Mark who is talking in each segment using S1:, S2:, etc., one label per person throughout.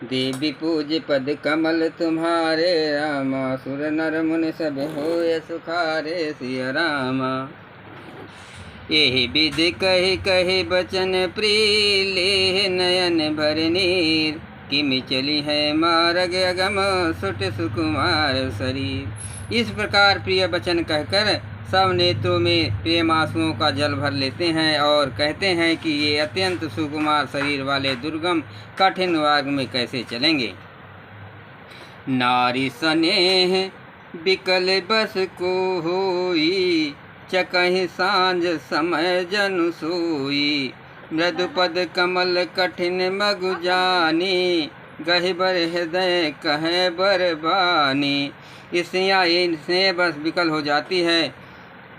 S1: देवी पूज पद कमल तुम्हारे रामा, सुर नर मुनि सब होए सुखारे सिया रामा। यही विधि कही कही बचन प्रिय, नयन भर नीर, किमि चली है मार्ग अगम, सुट सुकुमार शरीर। इस प्रकार प्रिय वचन कहकर सब नेत्रों में प्रेम आंसुओं का जल भर लेते हैं और कहते हैं कि ये अत्यंत सुकुमार शरीर वाले दुर्गम कठिन मार्ग में कैसे चलेंगे। नारी स्नेह बिकल बस को होई, चकहि सांझ समय जनु सोई। मृदु पद कमल कठिन मगु जानी, गहिबर हृदय कहे बरबानी। इससे बस विकल हो जाती है,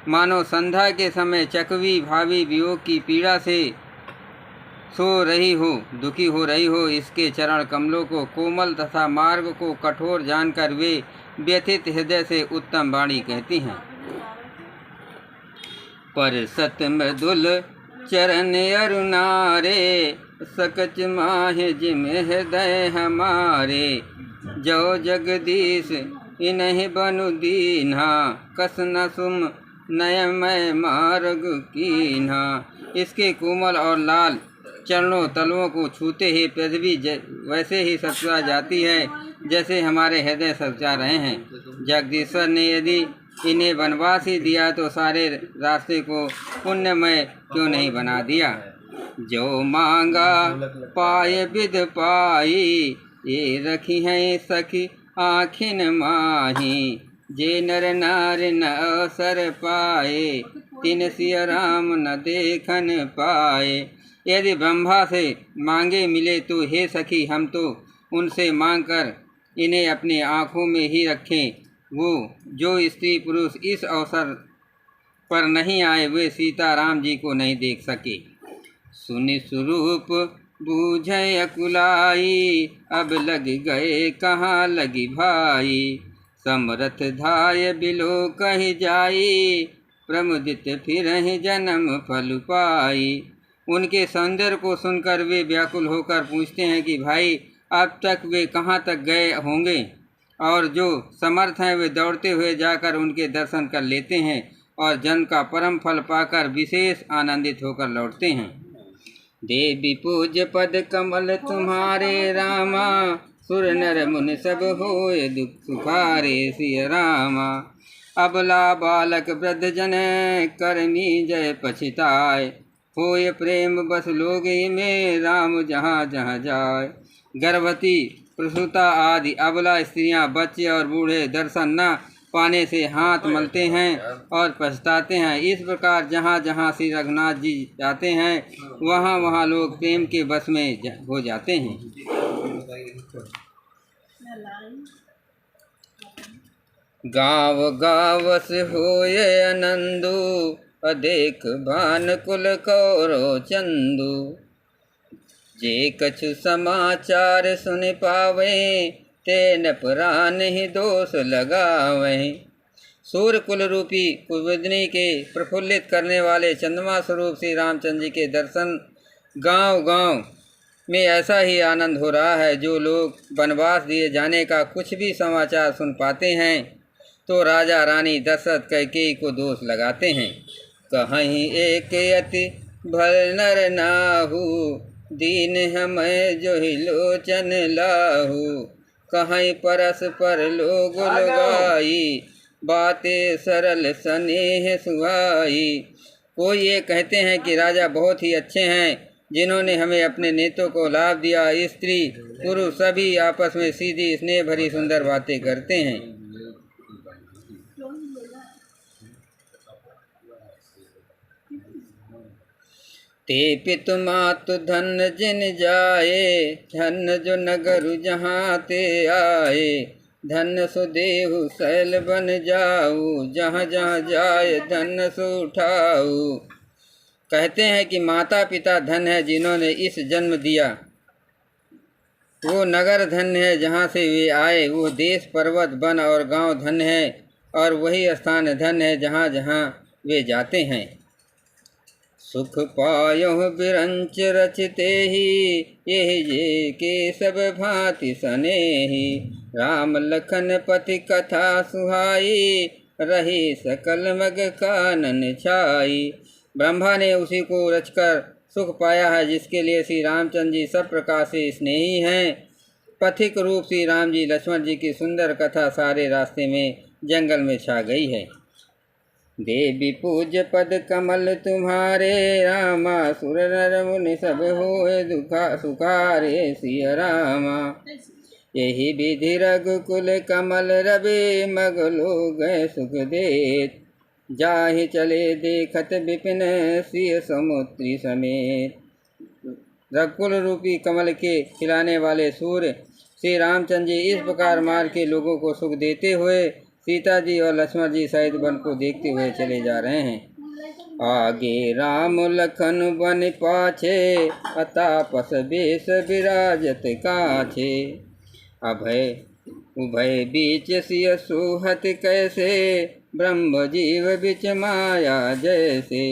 S1: मानो संध्या के समय चकवी भावी वियोग की पीड़ा से सो रही हो, दुखी हो रही हो। इसके चरण कमलों को कोमल तथा मार्ग को कठोर जानकर वे व्यथित हृदय से उत्तम वाणी कहती हैं। पर सत मृदुल चरण अरुणारे, सकच माहे जिम हृदय हमारे। जो जगदीश इन्हीं बनु दीन्हा, कस न सुम नयमय मार्ग कीन्हा। इसके कोमल और लाल चरणों तलवों को छूते ही पृथ्वी वैसे ही सचवा जाती है जैसे हमारे हृदय सचा रहे हैं। जगदीश्वर ने यदि इन्हें वनवास ही दिया तो सारे रास्ते को पुण्यमय क्यों नहीं बना दिया। जो मांगा पाए विध पाई, ये रखी हैं सखी आँखिन माही। जे नर नार न अवसर पाए, तिन सिया राम न देखन पाए। यदि ब्रह्मा से मांगे मिले तो हे सखी हम तो उनसे मांगकर इन्हें अपनी आँखों में ही रखें। वो जो स्त्री पुरुष इस अवसर पर नहीं आए वे सीता राम जी को नहीं देख सके। सुनि स्वरूप बूझे अकुलाई, अब लग गए कहाँ लगी भाई। समरथ धाय बिलो कही जाई, प्रमुदित फिर जन्म फल पाई। उनके सौंदर्य को सुनकर वे व्याकुल होकर पूछते हैं कि भाई अब तक वे कहाँ तक गए होंगे। और जो समर्थ हैं वे दौड़ते हुए जाकर उनके दर्शन कर लेते हैं और जन्म का परम फल पाकर विशेष आनंदित होकर लौटते हैं। देवी पूज्य पद कमल तुम्हारे रामा, सुर नर मुनि सब होए दुख सुखारे सिया रामा। अबला बालक वृद्ध जन करमी जय पछिताय, होए प्रेम बस लोग में राम जहाँ जहाँ जाए। गर्भवती प्रसूता आदि अबला स्त्रियां, बच्चे और बूढ़े दर्शन न पाने से हाथ मलते हैं और पछताते हैं। इस प्रकार जहाँ जहाँ श्री रघुनाथ जी जाते हैं वहाँ वहाँ लोग प्रेम के बस में हो जाते हैं। गाँव गाँव से होए आनंदु, अदेख भान कुल कौरो चंदू। जे कछु समाचार सुन पावे, तेन पुराण ही दोष लगावे। सूर्य कुल रूपी कुलविदनी के प्रफुल्लित करने वाले चंद्रमा स्वरूप श्री रामचंद्र जी के दर्शन गांव गांव में ऐसा ही आनंद हो रहा है। जो लोग वनवास दिए जाने का कुछ भी समाचार सुन पाते हैं तो राजा रानी दशरथ कैकेयी को दोष लगाते हैं। कहीं एक अति भल नर नाहू, दीन हमें जो ही लोचन लाहू। कहीं परस्पर लोग लगाई, बातें सरल स्नेह सुहाई। कोई ये कहते हैं कि राजा बहुत ही अच्छे हैं जिन्होंने हमें अपने नेतों को लाभ दिया। स्त्री पुरुष सभी आपस में सीधी स्नेह भरी सुंदर बातें करते हैं। ते पितु मातु धन जिन जाए, धन जो नगर जहाँ ते आए। धन सो देहु शैल बन जाऊ, जहाँ जहाँ जाए धन सो उठाऊ। कहते हैं कि माता पिता धन है जिन्होंने इस जन्म दिया, वो नगर धन है जहाँ से वे आए। वो देश पर्वत वन और गांव धन है और वही स्थान धन है जहाँ जहाँ वे जाते हैं। सुख पायो बिरंच रचते ही, यह जे के सब भांति सनेही। राम लखन पति कथा सुहाई, रही सकल मग कानन छाई। ब्रह्मा ने उसी को रचकर सुख पाया है, जिसके लिए श्री रामचंद्र जी सब प्रकार से स्नेही हैं। पथिक रूप श्री राम जी लक्ष्मण जी की सुंदर कथा सारे रास्ते में जंगल में छा गई है। देवी पूज्य पद कमल तुम्हारे, रामा सुर नर मुनि सब होए सुखारे सिय रामा। यही विधि रघुकुल कमल रवि, मग लोग सुख देत। जाहि चले देखत विपिन, सिय समुद्री समेत। रघुकुल रूपी कमल के खिलाने वाले सूर्य श्री रामचंद्र जी इस प्रकार मार के लोगों को सुख देते हुए सीता जी और लक्ष्मण जी सहित वन को देखते हुए चले जा रहे हैं। आगे राम लखन बन पाछे, अतापस बेस विराजत काछे। अभय उभय बीच सिय सोहत कैसे, ब्रह्म जीव बिच माया जैसे।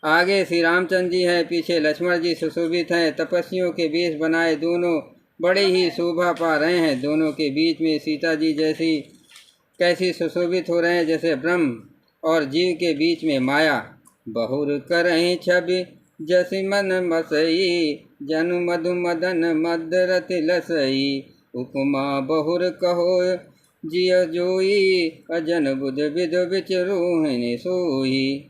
S1: आगे श्री रामचंद्र जी हैं, पीछे लक्ष्मण जी सुशोभित हैं। तपस्वियों के वेश बनाए दोनों बड़े ही शोभा पा रहे हैं। दोनों के बीच में सीता जी जैसी कैसी सुशोभित हो रहे हैं, जैसे ब्रह्म और जीव के बीच में माया। बहुर करहीं छवि जसि मन मसई, जनु मधु मदन मदरति लसई। उपमा बहुर कहो जिय जोई, अजन बुध विध बिच रोहिणी सोई।